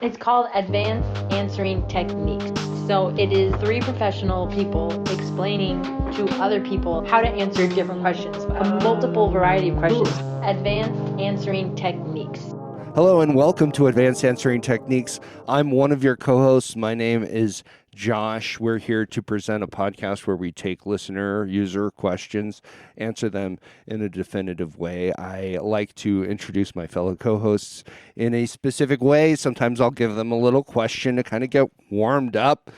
It's called Advanced Answering Techniques. So it is 3 professional people explaining to other people how to answer different questions, a multiple variety of questions. Advanced Answering Techniques. Hello and welcome to Advanced Answering Techniques. I'm one of your co-hosts. My name is Josh. We're here to present a podcast where we take listener, user questions, answer them in a definitive way. I like to introduce my fellow co-hosts in a specific way. Sometimes I'll give them a little question to kind of get warmed up.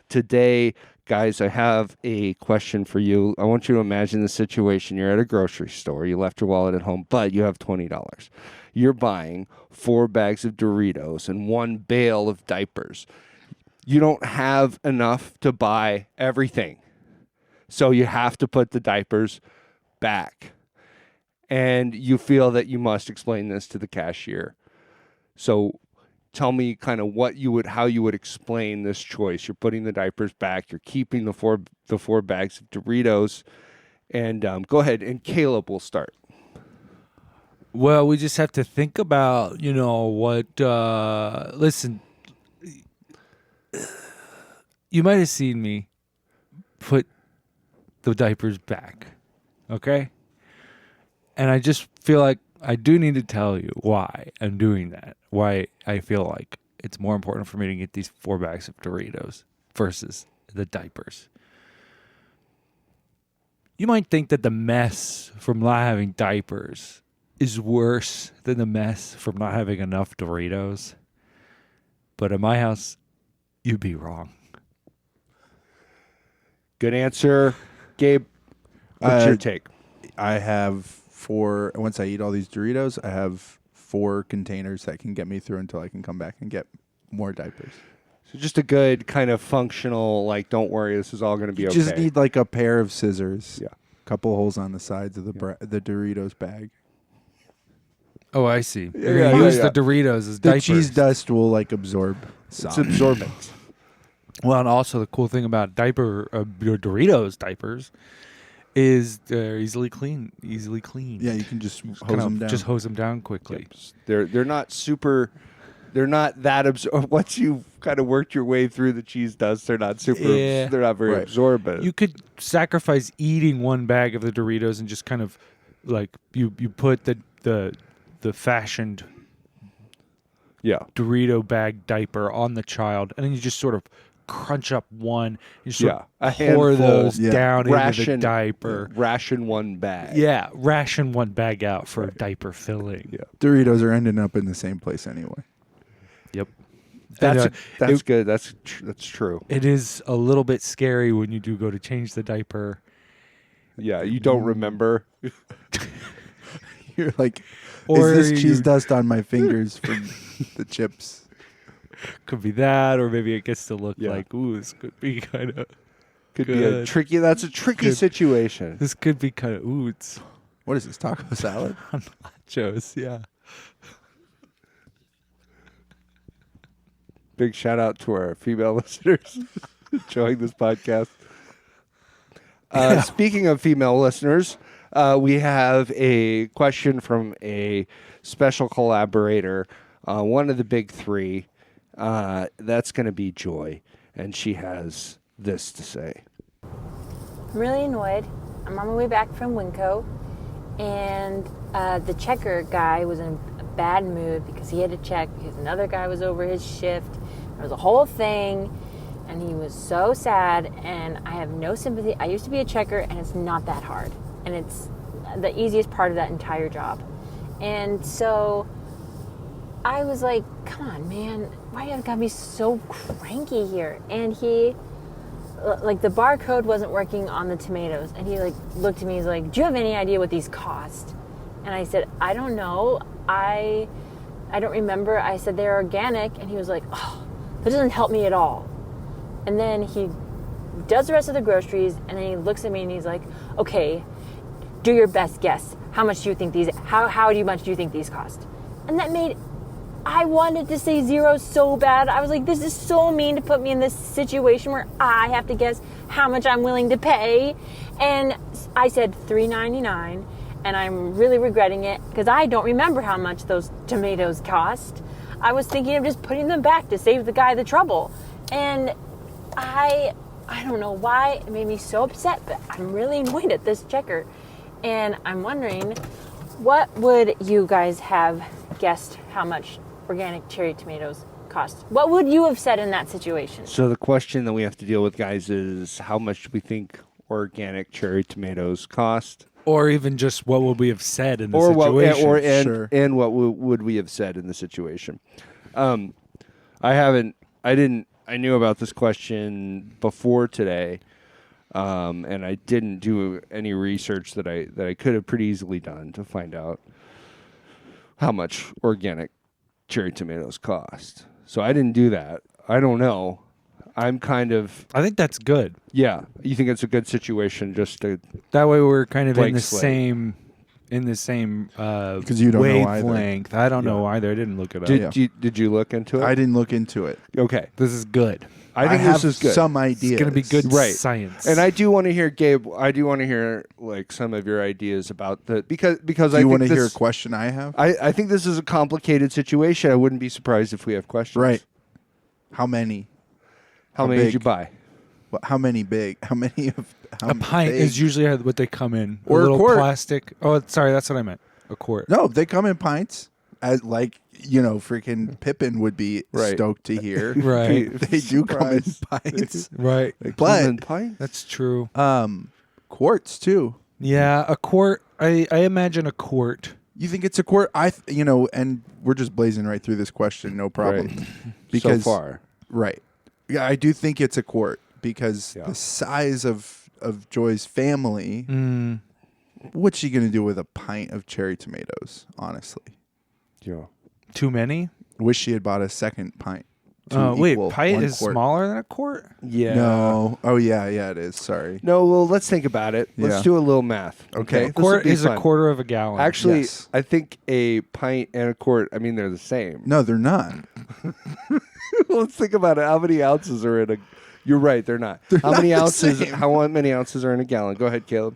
Today, guys, I have a question for you. I want you to imagine the situation. You're at a grocery store. You left your wallet at home, but you have $20. You're buying 4 bags of Doritos and 1 bale of diapers. You don't have enough to buy everything. So you have to put the diapers back. And you feel that you must explain this to the cashier. So tell me kind of how you would explain this choice. You're putting the diapers back. You're keeping the four bags of Doritos. And go ahead, and Caleb will start. Well, we just have to think about, listen, you might have seen me put the diapers back, okay? And I just feel like I do need to tell you why I'm doing that, why I feel like it's more important for me to get these 4 bags of Doritos versus the diapers. You might think that the mess from not having diapers is worse than the mess from not having enough Doritos. But in my house, you'd be wrong. Good answer. Gabe, what's your take? I have once I eat all these Doritos, I have 4 containers that can get me through until I can come back and get more diapers. So just a good kind of functional, don't worry, this is all going to be okay. You just need a pair of scissors. Yeah. A couple holes on the sides of the Doritos bag. Oh, I see. You're going to use the Doritos as diapers. The cheese dust will absorb some. It's absorbent. Well, and also the cool thing about Doritos diapers is they're easily clean. Yeah, you can just hose them down. Just hose them down quickly. Yep. They're not super. They're not that once you've kind of worked your way through the cheese dust, they're not super. Yeah. They're not very absorbent. You could sacrifice eating 1 bag of the Doritos and just kind of you put the fashioned Dorito bag diaper on the child, and then you just sort of crunch up one and sort of pour those down into the diaper. Ration 1 bag. Yeah, ration 1 bag out for diaper filling. Yeah. Doritos are ending up in the same place anyway. Yep. That's good. That's true. It is a little bit scary when you do go to change the diaper. Yeah, you don't remember. You're like, is this cheese dust on my fingers from the chips? Could be that, or maybe it gets to look like, ooh, this could be kind of be that's a tricky situation. This could be kind of, ooh, it's... What is this, taco salad? Nachos, yeah. Big shout out to our female listeners enjoying this podcast. Speaking of female listeners, we have a question from a special collaborator, one of the big 3. That's going to be Joy, and she has this to say. I'm really annoyed. I'm on my way back from Winco, and the checker guy was in a bad mood because he had to check because another guy was over his shift. There was a whole thing, and he was so sad, and I have no sympathy. I used to be a checker, and it's not that hard, and it's the easiest part of that entire job. And so I was like, come on, man, why do you gotta be so cranky here? And he, the barcode wasn't working on the tomatoes, and he looked at me, he's like, do you have any idea what these cost? And I said, I don't know, I don't remember. I said, they're organic, and he was like, oh, that doesn't help me at all. And then he does the rest of the groceries, and then he looks at me and he's like, okay, do your best guess. How much do you think much do you think these cost? And that made, I wanted to say 0 so bad. I was like, this is so mean to put me in this situation where I have to guess how much I'm willing to pay. And I said $3.99, and I'm really regretting it because I don't remember how much those tomatoes cost. I was thinking of just putting them back to save the guy the trouble. And I don't know why it made me so upset, but I'm really annoyed at this checker. And I'm wondering, what would you guys have guessed how much organic cherry tomatoes cost? What would you have said in that situation? So the question that we have to deal with, guys, is how much do we think organic cherry tomatoes cost? Or even just what would we have said in the Or what, situation? Sure. and what would we have said in the situation? I knew about this question before today, and I didn't do any research that I could have pretty easily done to find out how much organic cherry tomatoes cost. So I didn't do that. I don't know. I'm kind of, I think that's good. yeah. You think it's a good situation just to That way we're kind of Blank in the slate. same Because you don't know either. wavelength. I don't know Yeah. either. I didn't look it up. did you look into it? I didn't look into it. Okay. This is good. I think have this is good. some It's ideas. going to be good Right. science. And I do want to hear, Gabe. I do want to hear like some of your ideas about the because Do I you think want to this, hear a question I have? I think this is a complicated situation. I wouldn't be surprised if we have questions. Right. How many? How How many did big? you buy? How many big? How many of? How a pint big? is usually what they come in. Or a little quart. plastic. Oh, sorry, that's what I meant. A quart. No, they come in pints. As like freaking Pippin would be Right. stoked to hear. Right. They do come in Surprise. pints. Right. But- Common pint? That's true. Quarts too. Yeah, a quart. I imagine a quart. You think it's a quart? And we're just blazing right through this question, no problem. Right. Because so far. right, yeah, I do think it's a quart because Yeah. the size of Joy's family. Mm. What's she gonna do with a pint of cherry tomatoes? Honestly, Yeah. Too many? wish she had bought a second pint. to Oh, wait, equal pint one is quart. smaller than a quart? Yeah. No. Oh yeah, it is. Sorry. No. Well, let's think about it. Let's Yeah. do a little math. Okay. Okay. A A This will quart be is fun. a quarter of a gallon. Actually, Yes. I think a pint and a quart. I mean, they're the same. No, they're not. Let's think about it. How many ounces are in a? You're right. They're not. How not many the ounces? same. How many ounces are in a gallon? Go ahead, Caleb.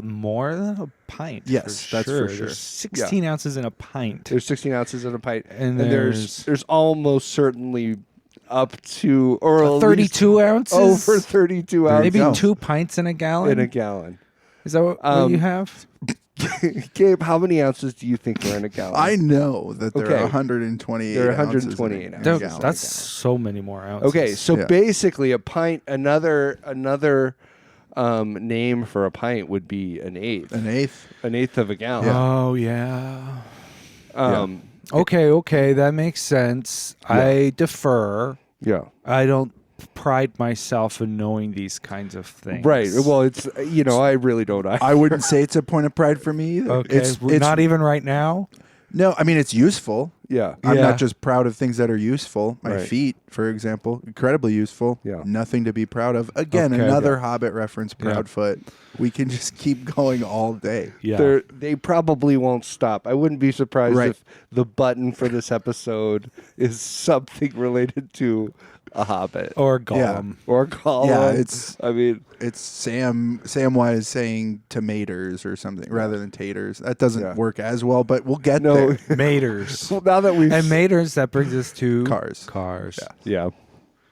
More than a pint. Yes, for that's sure. for sure. There's 16 ounces in a pint. There's 16 ounces in a pint, And there's almost certainly up to or at least 32 ounces? over 32 ounces Maybe go. 2 pints in a gallon? in a gallon. Is that what you have? Gabe, how many ounces do you think are in a gallon? I know that there Okay. are 128. There are ounces 128 in a ounces. gallon. That's so many more ounces. Okay, so Yeah. basically a pint. Another name for a pint would be an eighth. an eighth. An eighth of a gallon. Yeah. Oh, yeah. Um, Okay, that makes sense. I defer. yeah. I don't pride myself in knowing these kinds of things. Right. Well, it's I really don't. I wouldn't say it's a point of pride for me either. Okay, It's not even right now. No, I mean it's useful. Yeah. I'm Yeah. not just proud of things that are useful. My Right. feet, for example, incredibly useful. Yeah. Nothing to be proud of. Again, Okay. another Hobbit reference, Yeah. proud foot. We can just keep going all day. Yeah. They probably won't stop. I wouldn't be surprised Right. if the button for this episode is something related to a Hobbit Or Gollum. or Gollum. Yeah, it's it's Samwise saying tomatoes or something rather than taters. That doesn't Yeah. work as well, but we'll get no. there. Maters. Well, now that we've And maters, that brings us to Cars. Cars. Yeah.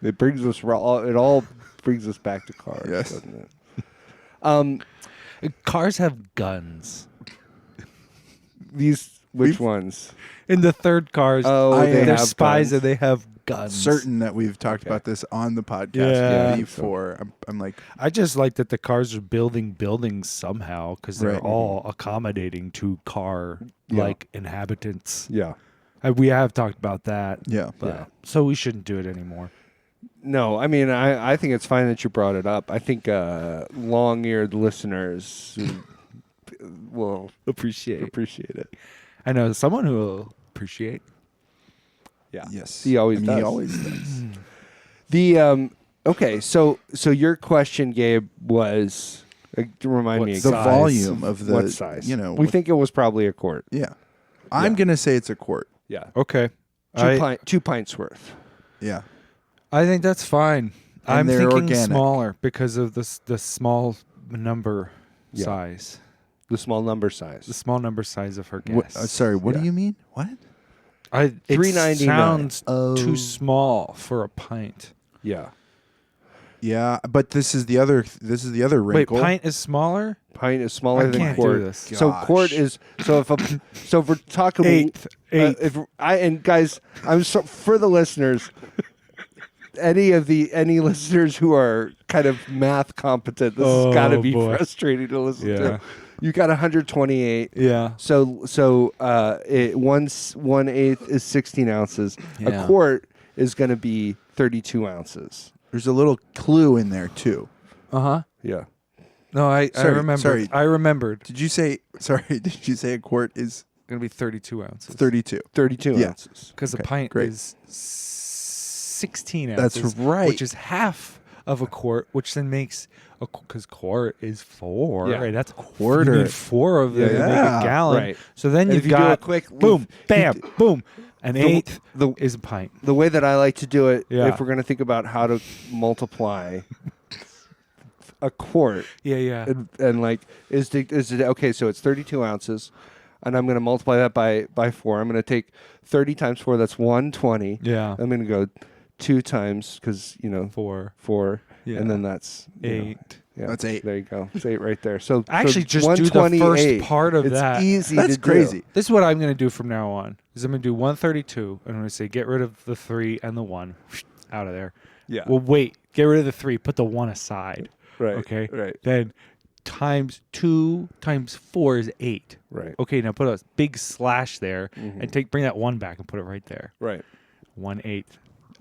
yeah, it brings us it all brings us back to cars, Yes. doesn't it? Cars have guns. Which We've- ones? In the third Cars, Oh, I they am they're have spies guns. and they have guns. Certain that we've talked Okay. about this on the podcast Yeah. before. I'm like, I just like that the cars are building buildings somehow because they're Right. all accommodating to car-like inhabitants. Yeah. We have talked about that. yeah. But, Yeah. So we shouldn't do it anymore. No, I mean, I think it's fine that you brought it up. I think long-eared listeners will Appreciate. it. I know someone who will appreciate. Yeah. Yes. He always I mean, does. He always does. The okay, so your question, Gabe, was remind What me The size? volume of the what size? You know, we think it was probably a quart. Yeah. I'm gonna say it's a quart. Yeah, Okay. 2 pints worth. Yeah. I think that's fine. And I'm they're thinking organic. smaller because of the small number Yeah. size. The small number size. The small number size of her What, guests. sorry, what Yeah. do you mean? What? It $3.99. sounds Oh. too small for a pint. Yeah. Yeah, but this is the other Wait, wrinkle. pint is smaller? Pint is smaller I than can't do quart. this. So quart Gosh. is if we're talking Eighth. and guys, I'm so for the listeners. Any listeners who are kind of math competent, this has got to Oh, be boy. frustrating to listen Yeah. to. You got 128. Yeah. So 1/8 is 16 ounces. Yeah. A quart is going to be 32 ounces. There's a little clue in there too. Uh-huh. Yeah. No, I Sorry, remember. sorry. I remembered. Did you say? Sorry, did you say a quart is Going to be 32 ounces. 32? 32 Yeah. ounces. Because a Okay, pint great. is 16 That's ounces. right. Which is half of a quart, which then makes because quart is 4. Yeah. Right? That's Quarter. You need 4 of them to make Yeah. a gallon. Right. So then And you've if you do a got quick boom, bam, boom. An eighth the is a pint. the way that I like to do it, Yeah. if we're going to think about how to multiply a quart, Yeah. and like is it okay? So it's 32 ounces, and I'm going to multiply that by 4. I'm going to take 30 times 4. That's 120. Yeah. I'm going to go 2 times because 4. 4, Yeah. and then that's 8. Yeah, That's 8. There you go. It's 8 right there. So Actually, so just do the first 128. part of it's that. Easy. That's to do. crazy. This is what I'm going to do from now on. Is I'm going to do 132, and I'm going to say get rid of the 3 and the 1 out of there. Yeah. Well, wait. Get rid of the 3. Put the 1 aside. Right. Okay. Right. Then times 2 times 4 is 8. Right. Okay. Now put a big slash there and bring that 1 back and put it right there. Right. 1/8.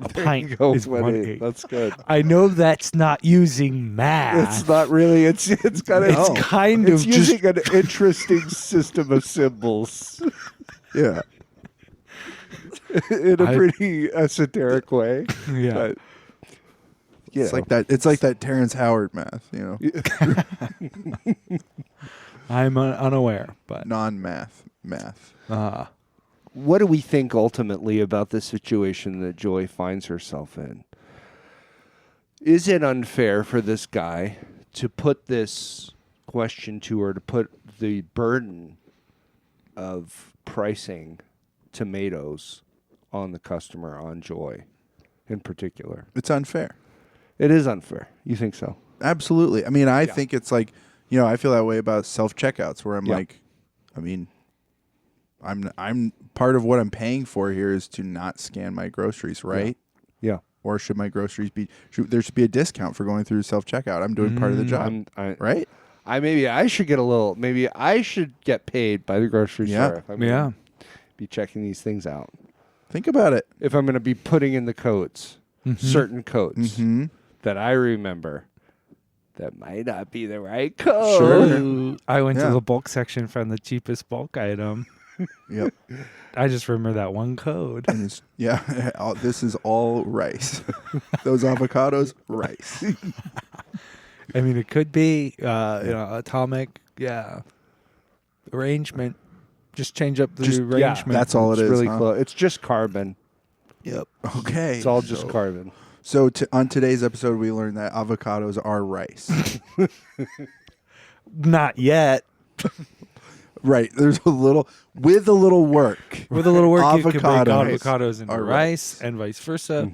A There pint you go. is 1/8. 1/8. That's good. I know that's not using math. It's not really. It's kind of. It's kind It's of just using an interesting system of symbols Yeah. in a pretty esoteric way. yeah. But, you It's know. like that. It's like that Terrence Howard math. I'm unaware, but Non-math math. What do we think ultimately about the situation that Joy finds herself in? Is it unfair for this guy to put this question to her, to put the burden of pricing tomatoes on the customer, on Joy in particular? It's unfair. It is unfair. You think so? Absolutely. I mean, I think it's like, I feel that way about self-checkouts where I'm Yeah. like, I mean, I'm part of what I'm paying for here is to not scan my groceries, right? Yeah. Or should my groceries there should be a discount for going through self-checkout. I'm doing part of the job, right? Maybe I should get paid by the grocery Yeah. store if I'm gonna yeah. be checking these things out. Think about it. If I'm going to be putting in the codes, certain codes Mm-hmm. that I remember that might not be the right code. Sure. I went Yeah. to the bulk section, found the cheapest bulk item. Yep. I just remember that one code. And it's, this is all rice. Those avocados, rice. I mean, it could be, atomic, arrangement. Just change up the arrangement. that's all it It's is, really huh? close. It's just carbon. Yep. Okay. It's all just carbon. So on today's episode, we learned that avocados are rice. Not yet. Right. There's a little work. With a little work, you could make Avocados avocados into are rice and vice versa.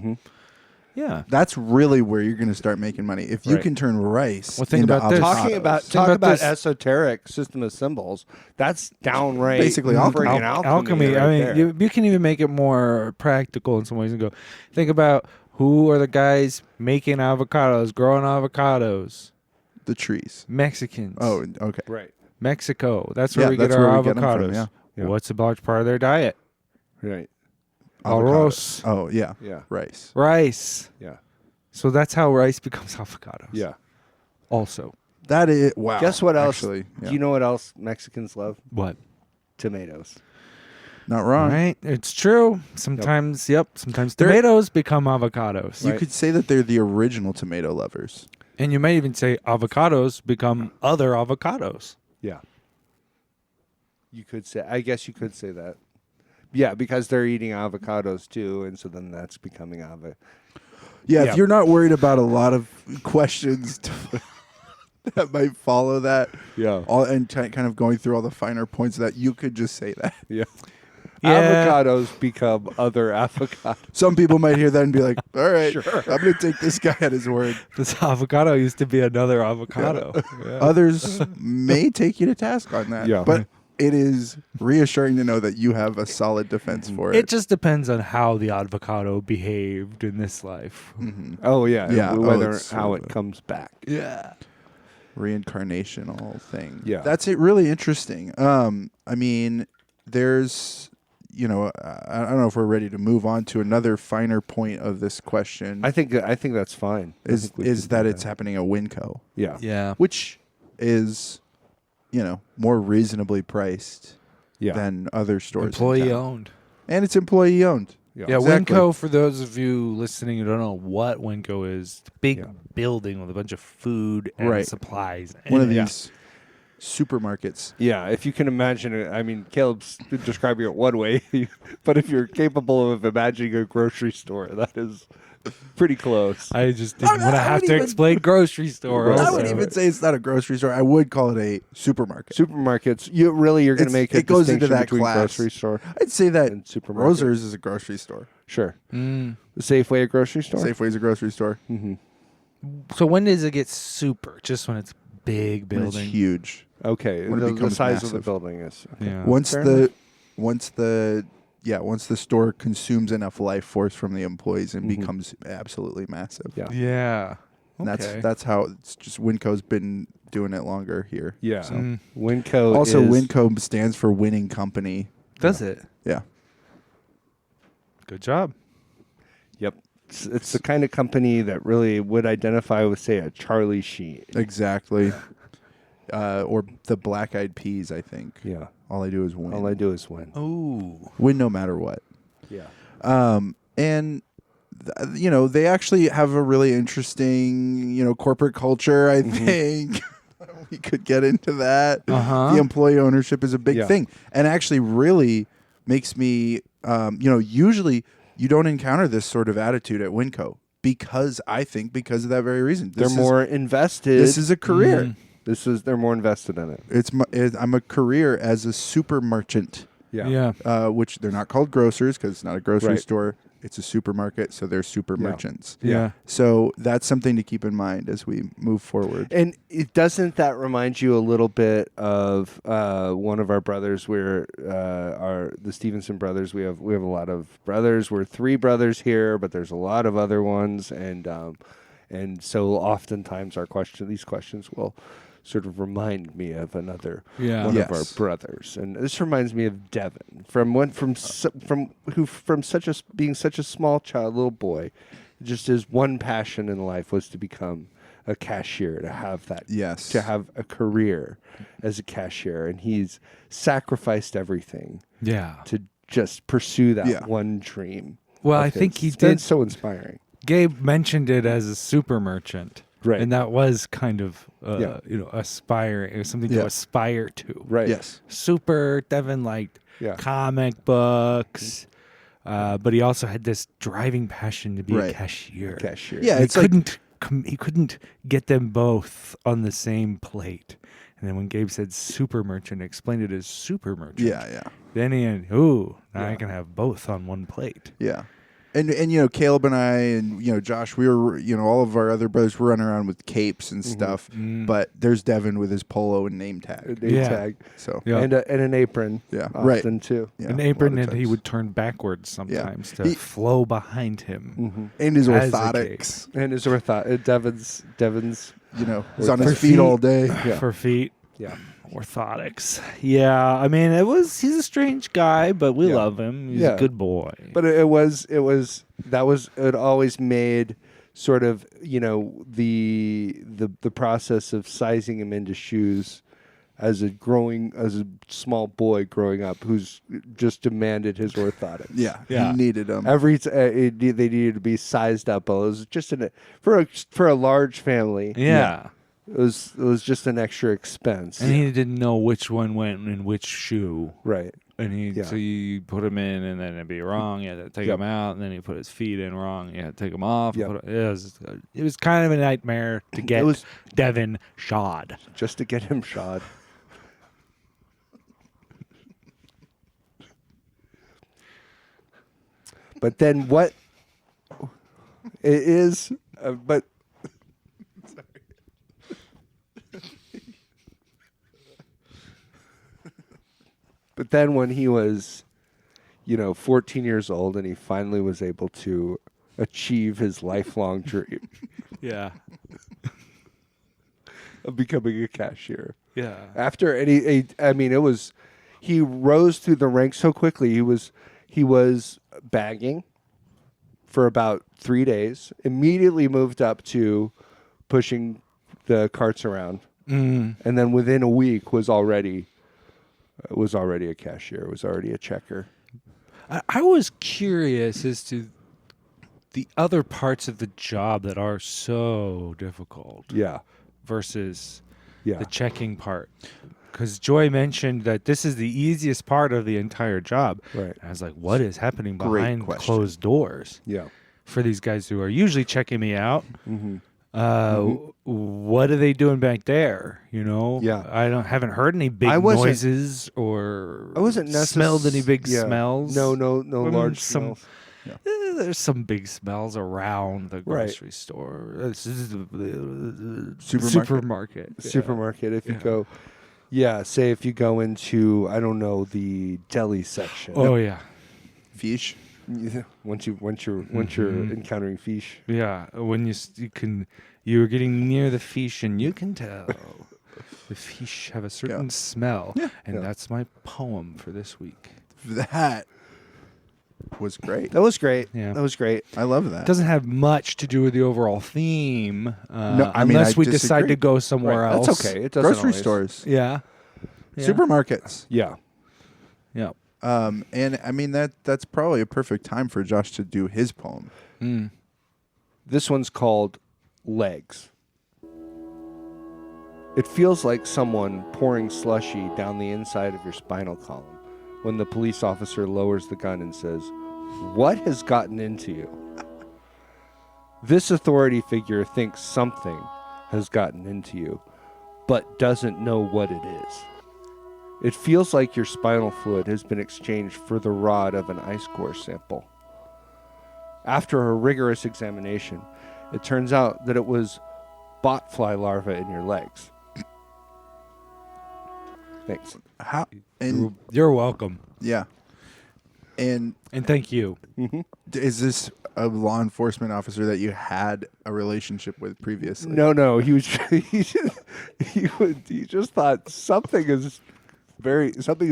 Yeah. That's really where you're going to start making money. If you Right. can turn rice Well, think into about this. avocados. Talk about about this. esoteric system of symbols. That's downright Basically alchemy. friggin' Alchemy. right I mean, there. you can even make it more practical in some ways and go, think about who are the guys making avocados, growing avocados. The trees. Mexicans. Oh, okay. right, Mexico. That's where Yeah, we get that's our where we get 'em avocados. from, yeah. Yeah. What's a large part of their diet? right, Arroz. Oh, yeah. yeah, Rice. Rice. yeah, So that's how rice becomes avocados. yeah. Also. That is, wow. Guess what else? Actually, yeah. Do you know what else Mexicans love? What? Tomatoes. Not wrong. Right? It's true. Sometimes, sometimes They're- tomatoes become avocados. You Right. could say that they're the original tomato lovers. And you might even say avocados become other avocados. Yeah. You could say. I guess you could say that. Yeah, because they're eating avocados too, and so then that's becoming Yeah, Yeah. if you're not worried about a lot of questions that might follow that. Yeah. All and kind of going through all the finer points of that you could just say that. Yeah. Yeah. Avocados become other avocados. Some people might hear that and be like, "All right, Sure. I'm going to take this guy at his word." This avocado used to be another avocado. Yeah. Others may take you to task on that. Yeah. But it is reassuring to know that you have a solid defense for it. It just depends on how the avocado behaved in this life. Oh yeah. Yeah. And Oh, whether it's how sort it of a- comes back. Yeah. Reincarnational thing. Yeah. That's it. Really interesting. I mean, there's, I don't know if we're ready to move on to another finer point of this question. I think that's fine. I is think we can that do it's happening at Winco, Yeah. Yeah. which is, more reasonably priced Yeah. than other stores. in Employee town. owned. And it's employee owned. Yeah. Yeah, Exactly. Winco, for those of you listening who don't know what Winco is, it's a big Yeah. building with a bunch of food and Right. supplies. One of And- these supermarkets. Yeah, if you can imagine it, I mean, Caleb's describing it one way, but if you're capable of imagining a grocery store, that is pretty close. I just didn't want to I have would to even- explain grocery store. Right. I also. would even say it's not a grocery store. I would call it a supermarket. Supermarkets, you're going to It's- make a it goes into distinction that between class. grocery store I'd say that and supermarket. Roser's is a grocery store. Sure. Mm. The Safeway a grocery store? Safeway's a grocery store. So when does it get super? Just when it's big When it's building? huge. Okay, When it the becomes size of the massive. building is. Okay. Yeah. Once Fair the enough. once the store consumes enough life force from the employees and Mhm. becomes absolutely massive. Yeah. Yeah. And Okay. that's how it's just Winco's been doing it longer here. Yeah. So. Mm. Winco Also, is, Winco stands for winning company. Does it? Yeah. Good job. Yep. It's the kind of company that really would identify with, say, a Charlie Sheen. Exactly. Or the Black Eyed Peas, I think. Yeah. All I do is win. All I do is win. Ooh. Win no matter what. Yeah. And they actually have a really interesting, corporate culture, I think. We could get into that. Uh-huh. The employee ownership is a big Yeah. thing. And actually really makes me, usually you don't encounter this sort of attitude at Winco because of that very reason. They're more invested. This is a career. They're more invested in it. I'm a career as a super merchant. Yeah. Yeah. Which they're not called grocers because it's not a grocery Right. store. It's a supermarket, so they're super Yeah. merchants. Yeah. So that's something to keep in mind as we move forward. And doesn't that remind you a little bit of one of our brothers? We're the Stevenson brothers. We have a lot of brothers. We're 3 brothers here, but there's a lot of other ones, and so oftentimes these questions will sort of remind me of another Yeah. one of Yes. our brothers, and this reminds me of Devin being such a small child, little boy. Just his one passion in life was to become a cashier, to have that, Yes. to have a career as a cashier, and he's sacrificed everything Yeah. to just pursue that Yeah. one dream. Well, of I think his. he It's been did. so inspiring. Gabe mentioned it as a super merchant. Right. And that was kind of, Yeah. aspiring. It was something Yeah. to aspire to. Right. Yes. Super, Devin liked Yeah. comic books, but he also had this driving passion to be a Right. cashier. Cashier. Yeah, He it's like he couldn't get them both on the same plate. And then when Gabe said super merchant, explained it as super merchant. yeah. Then he had, now I Yeah. can have both on one plate. Yeah. And Caleb and I and Josh, we were all of our other brothers were running around with capes and stuff. Mm. But there's Devin with his polo and name tag. Name Yeah. tag. So Yeah. And an apron. Yeah. Often Right. too. yeah, An a apron lot of that he times. would turn backwards sometimes to He- flow behind him. Mm-hmm. and his as a orthotics. And his Devin's. He's on his For feet all day. Yeah. For feet. Yeah. Orthotics. Yeah, I mean, he's a strange guy, but we Yeah. love him. He's Yeah. a good boy. But it always made sort of the process of sizing him into shoes as a small boy growing up who's just demanded his orthotics. Yeah. Yeah. He needed them. They needed to be sized up. It was just for a large family. Yeah. It was just an extra expense. And he didn't know which one went in which shoe. Right. And so you put him in, and then it'd be wrong. You had to take him out, and then you put his feet in wrong. You had to take him off. Yep. It was kind of a nightmare to get Devin shod. Just to get him shod. But then what it is, but but then when he was, 14 years old, and he finally was able to achieve his lifelong dream Yeah. of becoming a cashier. Yeah. After he rose through the ranks so quickly. He was bagging for about 3 days. Immediately moved up to pushing the carts around, and then within a week was already a cashier. Was already a checker. I was curious as to the other parts of the job that are so difficult. Yeah. Versus Yeah. the checking part. Because Joy mentioned that this is the easiest part of the entire job. Right. And I was like, what is happening Great behind question. closed doors Yeah. for these guys who are usually checking me out? What are they doing back there? Yeah. I haven't heard any big I wasn't- noises or I wasn't smelled any big smells. No large some smells. There's some big smells around the Right. grocery store. This is the Supermarket. Supermarket. If you go, say if you go into, I don't know, the deli section. Oh yeah. Fish. Yeah, once you're encountering fish. Yeah, when you're getting near the fish, and you can tell the fish have a certain smell. Yeah. And Yeah. that's my poem for this week. That was great. That was great. Yeah. That was great. I love It that. doesn't have much to do with the overall theme, No, I mean, unless I we decide disagree. to go somewhere else. That's okay. It doesn't Grocery always. stores, Yeah. supermarkets. Yeah. Yeah. And I mean that's probably a perfect time for Josh to do his poem. This one's called Legs. It feels like someone pouring slushy down the inside of your spinal column when the police officer lowers the gun and says, "What has gotten into you?" This authority figure thinks something has gotten into you, but doesn't know what it is. It feels like your spinal fluid has been exchanged for the rod of an ice core sample. After a rigorous examination, it turns out that it was botfly larvae in your legs. Thanks. How? And You're welcome. yeah. And And thank you. is this a law enforcement officer that you had a relationship with previously? No, he was he just thought something is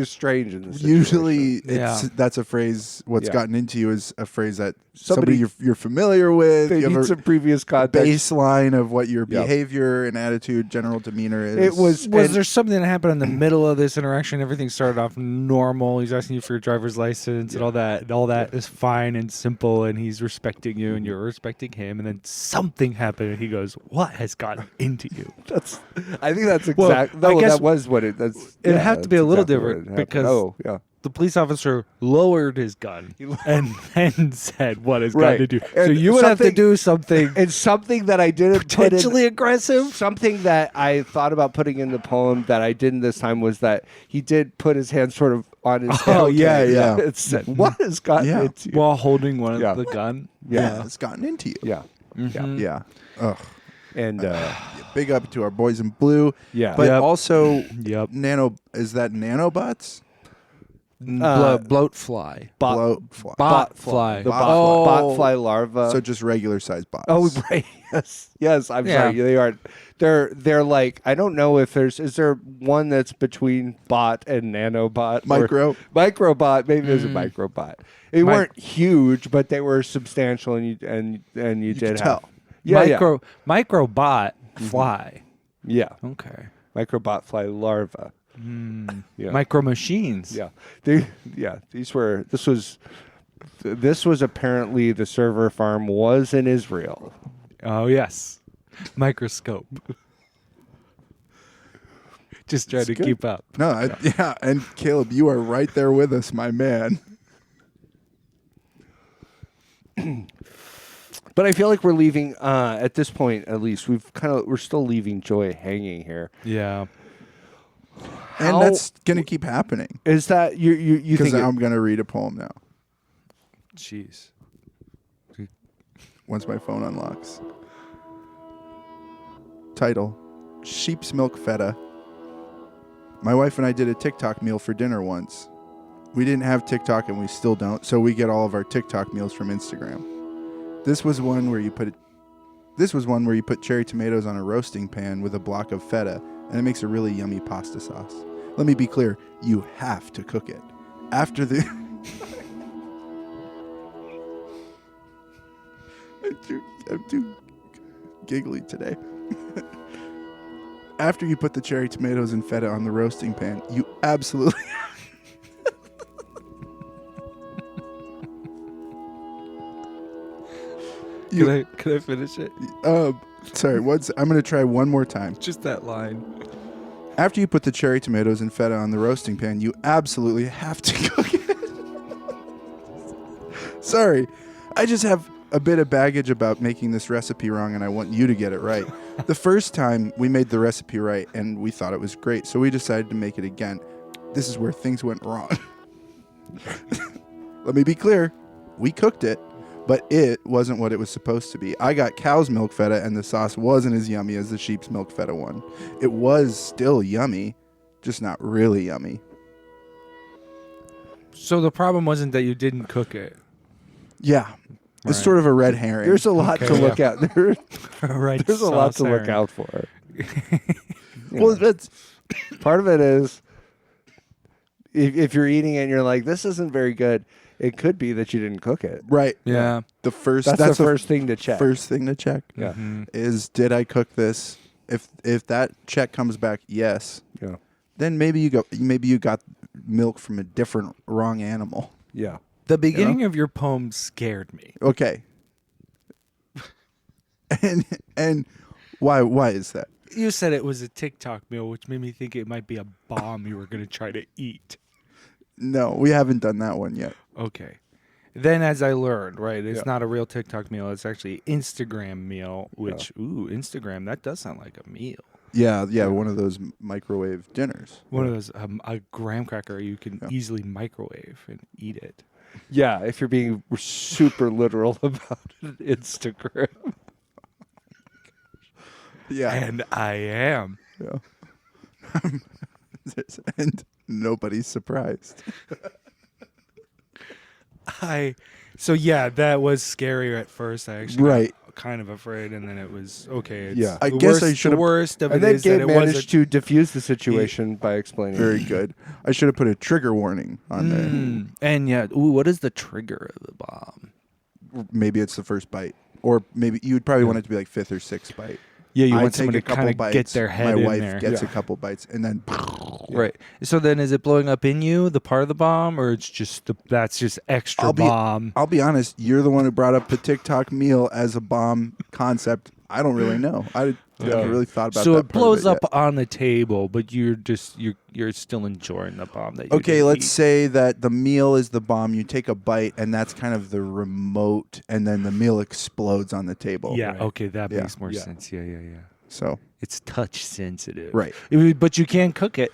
strange in this Usually, Yeah. that's a phrase. What's Yeah. gotten into you is a phrase that Somebody- somebody you're familiar with. They You have need a some previous context. baseline of what your Yep. behavior and attitude, general demeanor is. It was Was there something that happened in the middle of this interaction? Everything started off normal. He's asking you for your driver's license and all that. And all that is fine and simple, and he's respecting you, and you're respecting him. And then something happened, and he goes, "What has gotten into you?" I think that's Well, exact. I no, guess that was what it. That's. it had to be a little exactly what different happened. because- Oh yeah. The police officer lowered his gun and then said, "What has Right. gotten into you?" So And you would have to something- do something And something that I didn't put in, potentially aggressive. something that I thought about putting in the poem that I didn't this time was that he did put his hand sort of on his head. Oh, yeah. It said, "What has gotten Yeah. into you?" While holding one Yeah. of the gun. yeah, it's gotten into you. Yeah. Yeah. Yeah. Ugh. And Big up to our boys in blue. yeah. But Yep. also, Yep. is that nanobots? Bloat fly. Bloat fly. Bot fly. The Bot botfly larva. So just regular size bots. Oh, right. Yes. I'm Yeah. sorry. They are. They're like, I don't know if is there one that's between bot and nanobot? Micro. Microbot. Maybe there's a microbot. They weren't huge, but they were substantial, and you did could have. tell. Yeah. Microbot fly. Yeah. Okay. Microbot fly larva. Yeah. Micro machines. Yeah. This was apparently the server farm was in Just trying to good. keep up. No, yeah. And Caleb, you are right there with us, my man. But I feel like we're leaving at this point. At least we're still leaving Joy hanging here. Yeah. And that's gonna keep happening Is that you because think? I'm gonna read a poem now Jeez. once my phone unlocks. Title: Sheep's Milk Feta. My wife and I did a TikTok meal for dinner once. We didn't have TikTok and we still don't, so we get all of our TikTok meals from Instagram. This was one where you put cherry tomatoes on a roasting pan with a block of feta, and it makes a really yummy pasta sauce. Let me be clear, you have to cook it. After the I'm too giggly today. After you put the cherry tomatoes and feta on the roasting pan, you absolutely Can I finish it? sorry, I'm going to try one more time. Just that line. After you put the cherry tomatoes and feta on the roasting pan, you absolutely have to cook it. Sorry, I just have a bit of baggage about making this recipe wrong, and I want you to get it right. The first time we made the recipe right, and we thought it was great, so we decided to make it again. This is where things went wrong. Let me be clear. We cooked it, but it wasn't what it was supposed to be. I got cow's milk feta, and the sauce wasn't as yummy as the sheep's milk feta one. It was still yummy, just not really yummy. So the problem wasn't that you didn't cook it. Yeah. It's Right. sort of a red herring. There's a lot to look at. Right. There's a lot to look out for. Well, that's Part of it is if you're eating it and you're like, this isn't very good, it could be that you didn't cook it. right. Yeah. That's That's the first thing to check. First thing to check Yeah. is, did I cook this? If that check comes back yes, Yeah. then maybe you got milk from a different wrong animal. Yeah. The beginning of your poem scared me. Okay. and why is that? You said it was a TikTok meal, which made me think it might be a bomb you were going to try to eat. No, we haven't done that one yet. Okay. Then as I learned, right, it's not a real TikTok meal. It's actually Instagram meal, which, Instagram, that does sound like a meal. Yeah, one of those microwave dinners. One of those, a graham cracker you can easily microwave and eat it. Yeah, if you're being super literal about Instagram. Yeah. And I am. Yeah. And nobody's surprised. So yeah, that was scarier at first. I actually Right. got kind of afraid, and then it was okay. It's Yeah. I the guess worst, I should've- The worst of And it then is that Gabe it managed wasn't. to diffuse the situation by explaining. Very good. I should have put a trigger warning on there. And yeah, what is the trigger of the bomb? Maybe it's the first bite, or maybe you would probably want it to be like fifth or sixth bite. Yeah, you I want take someone a to kind couple of bites. get their head My in wife there. gets a couple bites, and then Right. So then, is it blowing up in you, the part of the bomb, or it's just that's just extra bomb? I'll be honest. You're the one who brought up the TikTok meal as a bomb concept. I don't really know. I haven't really thought about So that. it part of blows up yet. on the table, but you're still enjoying the bomb that you Okay, didn't let's eat. say that the meal is the bomb. You take a bite, and that's kind of the remote, and then the meal explodes on the table. Yeah. Okay, that Yeah. makes more Yeah. sense. Yeah. So It's touch sensitive. Right. But you can cook it.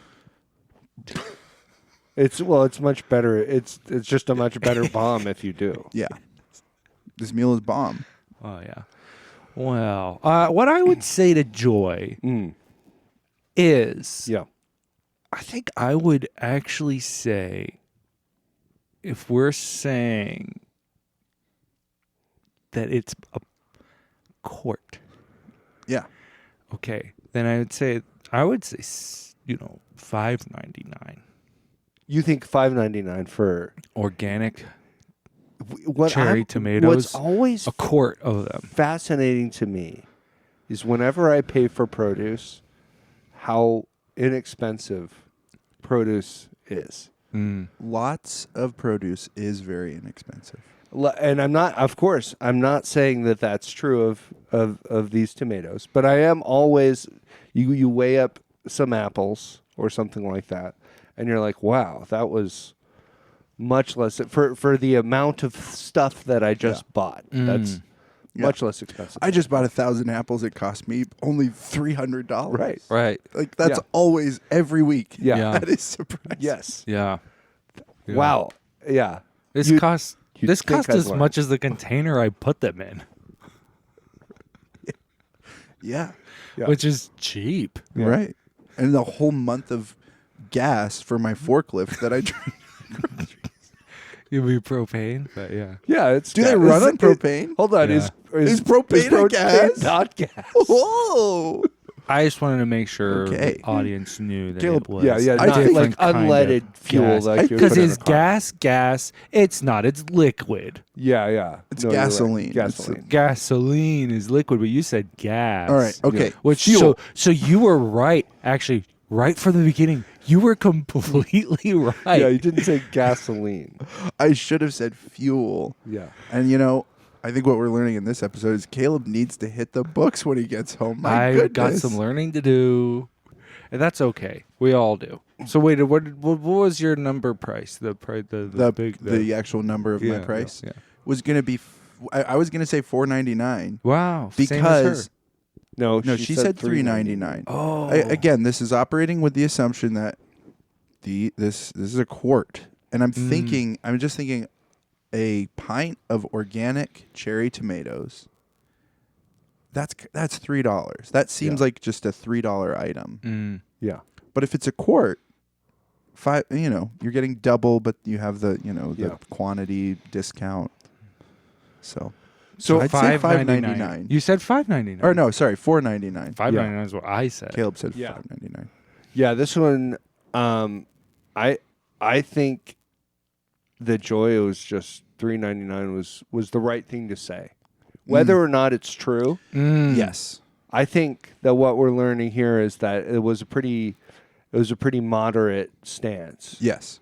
It's much better. It's just a much better bomb if you do. yeah, this meal is bomb. Oh yeah. Well, what I would say to Joy is, Yeah. I think I would actually say, if we're saying that it's a quart, Yeah, okay, then I would say $5.99 You think $5.99 for organic what cherry tomatoes. What's always a quart of them. fascinating to me is whenever I pay for produce, how inexpensive produce is. lots of produce is very inexpensive. And I'm not saying that that's true of these tomatoes, but I am always, you weigh up some apples or something like that, and you're like, wow, that was much less for the amount of stuff that I just bought. That's much less expensive. I just bought 1,000 apples. It cost me only $300. Right. Right. Like that's Yeah. always every week. Yeah. That is surprising. Yes. Yeah. Yeah. Wow. Yeah. This You- costs you'd this think cost I'd as learn. much as the container I put them in, Yeah. Yeah. which is cheap. Yeah. Right. And the whole month of gas for my forklift that I drive. You'll be propane, but yeah. Yeah. It's Do they gas. run on It- propane? Hold on. Yeah. Is propane a gas? Not gas. Whoa. I just wanted to make sure Okay. the audience knew that Caleb, it was. yeah, I not think- like unleaded fuel. Like you would Because put in is a car. gas? It's not. It's liquid. Yeah, yeah. It's No, you're right. gasoline. Gasoline. Gasoline is liquid, but you said gas. All right. Okay. Which Fuel. so you were right. Actually, right from the beginning, you were completely right. Yeah, you didn't say gasoline. I should have said fuel. Yeah. And I think what we're learning in this episode is Caleb needs to hit the books when he gets home. My I've got goodness. some learning to do, and that's okay. We all do. So wait, what was your number price? The The actual number of my price was going to be. I was going to say $4.99 wow, same as because her. No, no, she said $3.99. Oh, Again, this is operating with the assumption that this is a quart, and I'm just thinking, a pint of organic cherry tomatoes. That's $3. That seems like just a $3 item. Yeah. But if it's a quart, you're getting double, but you have the quantity discount. So I'd say $5.99. You said $5.99. Or no, sorry, $4.99. $5.99 is what I said. Caleb said Yeah. $5.99. Yeah, this one, I think the joy was just $3.99 was the right thing to say, whether or not it's true. Yes. I think that what we're learning here is that it was a pretty moderate stance. Yes.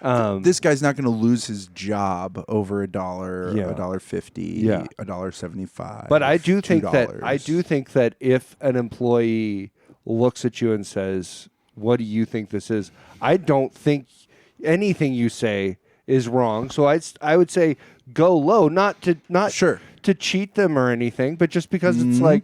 This guy's not going to lose his job over $1, Yeah. $1.50, Yeah. $1.75. But I do think $2. that if an employee looks at you and says, "What do you think this is?" I don't think anything you say is wrong. So I would say go low, not Sure. to cheat them or anything, but just because it's like,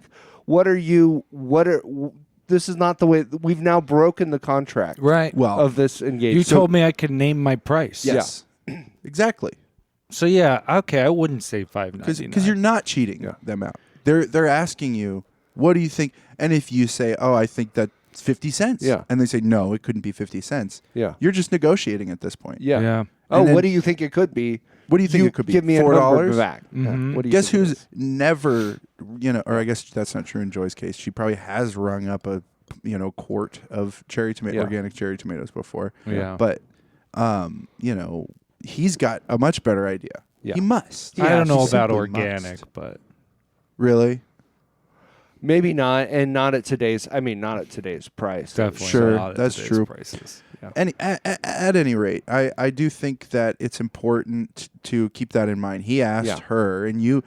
this is not the way. We've now broken the contract, Right. Well, of this engagement. You told me I could name my price. yes. Exactly. So yeah, okay, I wouldn't say $5.99. Because you're not cheating them out. They're asking you, what do you think? And if you say, oh, I think that's 50 cents. Yeah. And they say, no, it couldn't be 50 cents. Yeah. You're just negotiating at this point. Yeah. Yeah. Oh, And then- what do you think it could be? What do you think it could be? Give me a $4? number back. Yeah. What do you Guess think it who's is? never, or I guess that's not true in Joy's case. She probably has rung up a, quart of organic cherry tomatoes before. Yeah. But, he's got a much better idea. Yeah. He must. I don't know He about simply organic, must. but Really? Maybe not, and not at today's price. definitely Sure, not at that's today's true. Prices. Yeah. At any rate, I do think that it's important to keep that in mind. He asked her, and you,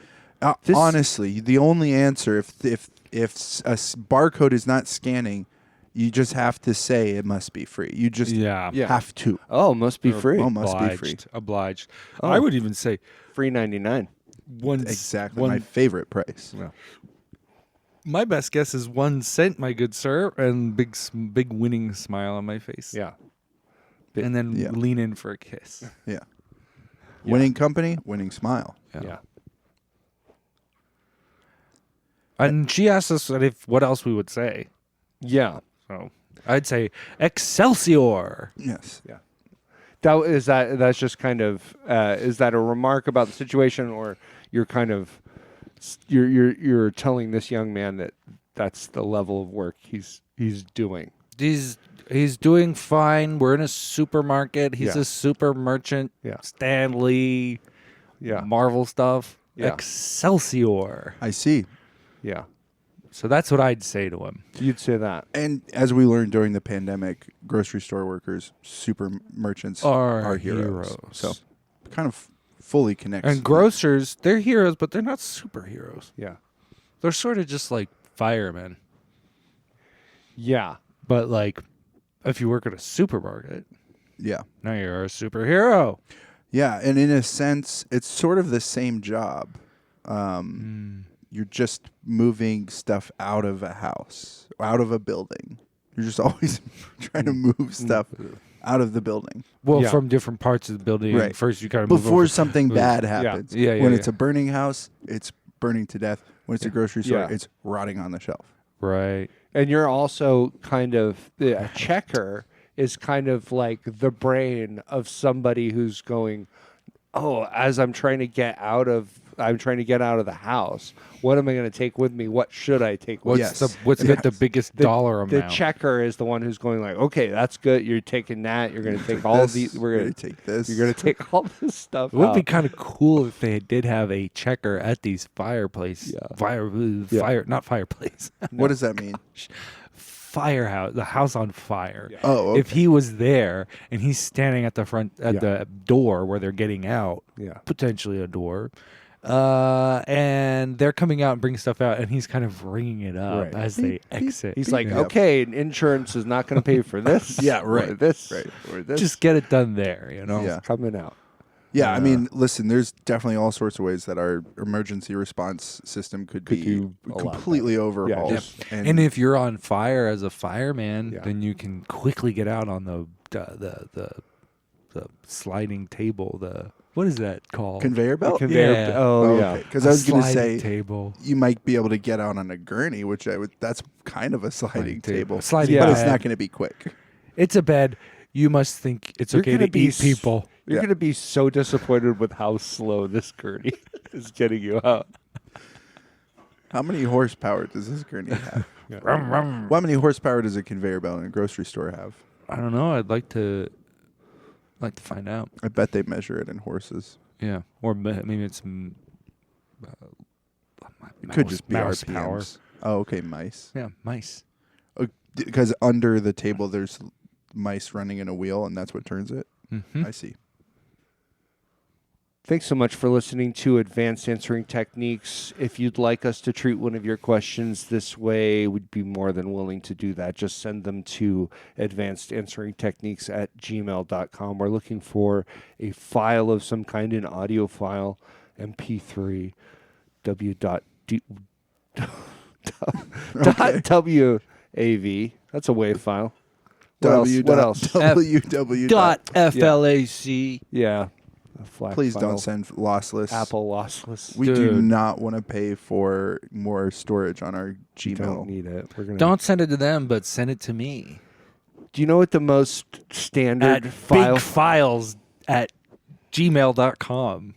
honestly, the only answer if a barcode is not scanning, you just have to say it must be free. You just Yeah. have to. Oh, must be free. Oh, must be free. Obliged. Oh. I would even say Free 99. Exactly my favorite price. Yeah. my best guess is 1 cent, my good sir, and big winning smile on my face. Yeah. And then Yeah. lean in for a kiss. Yeah. Winning company, winning smile. Yeah. And she asked us what else we would say. Yeah. So I'd say Excelsior. Yes. Yeah. That's just kind of is that a remark about the situation, or you're kind of you're telling this young man that that's the level of work he's doing. He's doing fine. We're in a supermarket. He's Yeah. a super merchant. Yeah. Stanley. Yeah. Marvel stuff. Yeah. Excelsior. I see. Yeah. So that's what I'd say to him. You'd say that. And as we learned during the pandemic, grocery store workers, super merchants Are heroes. heroes. So kind of fully connects. And grocers, they're heroes, but they're not superheroes. Yeah. They're sort of just like firemen, Yeah. but like If you work at a supermarket, Yeah. now you're a superhero. Yeah, and in a sense, it's sort of the same job. You're just moving stuff out of a house, out of a building. You're just always trying to move stuff out of the building. Well, Yeah. from different parts of the building. Right. First, you kind of move Before over. something bad happens. Yeah, when yeah. it's a burning house, it's burning to death. When it's a grocery store, Yeah. it's rotting on the shelf. Right. And you're also kind of a checker is kind of like the brain of somebody who's going, oh, as I'm trying to get out of the house. What am I going to take with me? What should I take with What's me? the what's got the biggest dollar The amount? checker is the one who's going like, okay, that's good. You're taking that. You're going to take all This, these. we're going to take this. You're going to take all this stuff. It would be out. kind of cool if they did have a checker at these fireplace. Yeah. Fire, not fireplace. What does that mean? Firehouse, the house on fire. Yeah. Oh, okay. If he was there and he's standing at the front at Yeah. the door where they're getting out, Yeah. potentially a door, and they're coming out and bringing stuff out, and he's kind of ringing it up Right. as they exit. He's like, Yeah. okay, insurance is not going to pay for this. Yeah, Or right, this. right. Or this. just get it done there, you know. Yeah. coming out. Yeah, I mean, listen, there's definitely all sorts of ways that our emergency response system could be do a lot completely overhauled. Yeah, And if you're on fire as a fireman, Yeah. then you can quickly get out on the sliding table. What is that called? conveyor belt? Conveyor Yeah. Oh, yeah. Because I was going to Sliding say table. you might be able to get out on a gurney, which that's kind of a sliding table. Sliding but it's bed. not going to be quick. It's a bed. You must think it's You're okay gonna to be eat people. You're Yeah. going to be so disappointed with how slow this gurney is getting you out. How many horsepower does this gurney have? Rum, rum. Well, how many horsepower does a conveyor belt in a grocery store have? I don't know. I'd like to find out. I bet they measure it in horses. Yeah, or maybe it's It could just be mouse RPMs. power. Oh, okay, mice. Yeah, mice. Because under the table there's mice running in a wheel, and that's what turns it. Mm-hmm. I see. Thanks so much for listening to Advanced Answering Techniques. If you'd like us to treat one of your questions this way, we'd be more than willing to do that. Just send them to advancedansweringtechniques@gmail.com. We're looking for a file of some kind, an audio file, MP3, WAV. That's a WAV file. What else? www. .flac. Yeah. A FLAC Please file. don't send lossless. Apple lossless. We do Dude. not want to pay for more storage on our We don't Gmail. need it. We're gonna. Don't send it to them, but send it to me. Do you know what the most standard At file? bigfiles at gmail.com.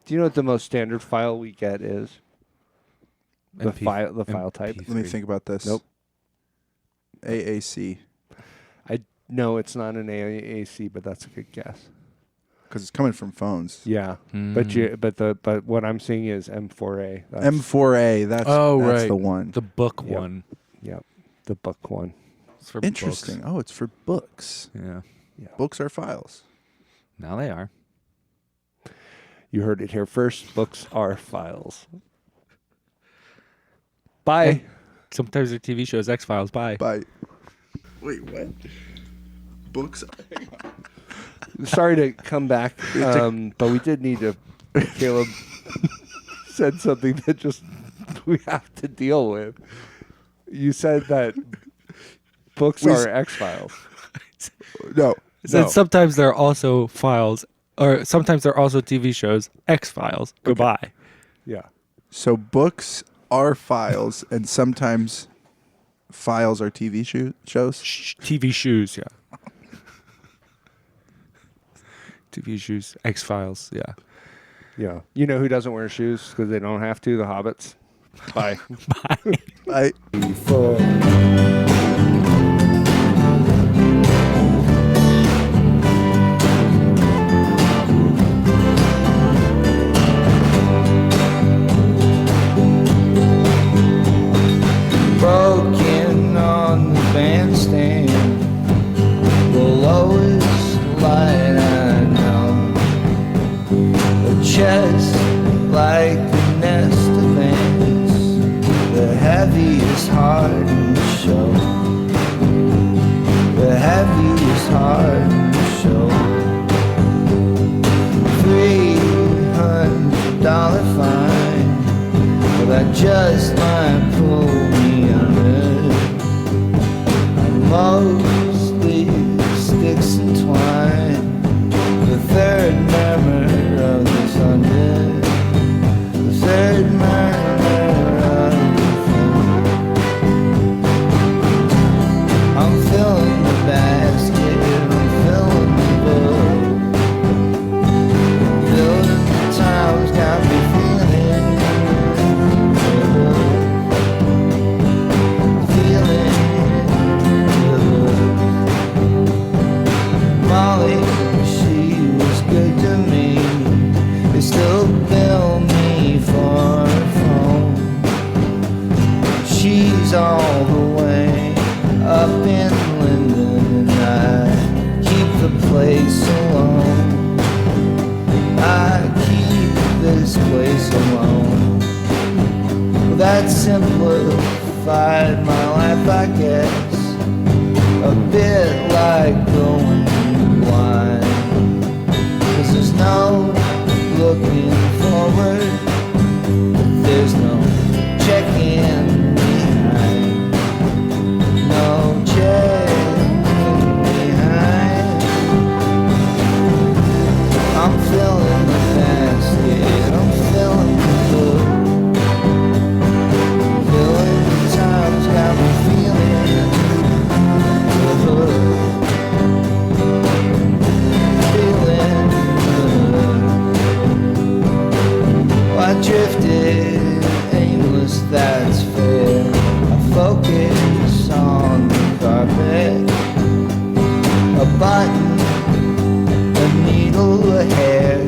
Do you know what the most standard file we get is? The MP file. The file type. MP3. Let me think about this. Nope. AAC, No, it's not an AAC, but that's a good guess. because it's coming from phones. Yeah, Mm. but what I'm seeing is M4A. That's, M4A, that's right. the one. The book Yep. one. Yep, the book one. It's for Interesting. Oh, it's for books. Books. Yeah. Books are files. Now they are. You heard it here first. Books are files. Bye. Hey, sometimes they're TV shows. X-Files. Bye. By wait, what? Books. Sorry to come back, but we did need to. Caleb said something that just we have to deal with. You said that books are X-Files. No. And sometimes there are also files, or sometimes there are also TV shows. X-Files. Goodbye. Yeah. So books are files, and sometimes files are TV shows. TV shoes. Yeah. TV shoes. X-Files. Yeah. Yeah. You know who doesn't wear shoes because they don't have to? The hobbits. Bye. I broken on the bandstand, the lowest light I know, a chest like a nest of ants, the heaviest heart in the show, the heaviest heart in the show. $300 fine, well that just might pull me under. I'm mostly sticks and twine, the third murmur of the thunder, the third murmur of the thunder. I'm filling the basket, I'm filling the book. Filling the times got me feeling good. Feeling good. Molly, she was good to me. They still bill me for her phone. She's all the way up in Linden, and I keep the place alone. I keep this place alone. Well, that simplified my life, I guess. A bit like going blind. 'Cause there's no looking forward, but there's no checking behind. No checking behind. I'm filling the basket, I'm filling the book. Filling the times got me feeling good. Feeling good. Well, I drifted aimless, that's fair. I focus on the carpet, a button, a needle, a hair.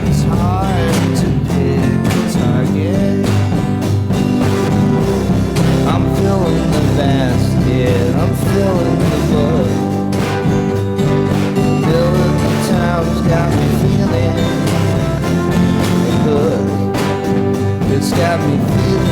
It's hard to pick a target. I'm filling the basket, I'm filling the book. Filling the times got me feeling good. It's got me feeling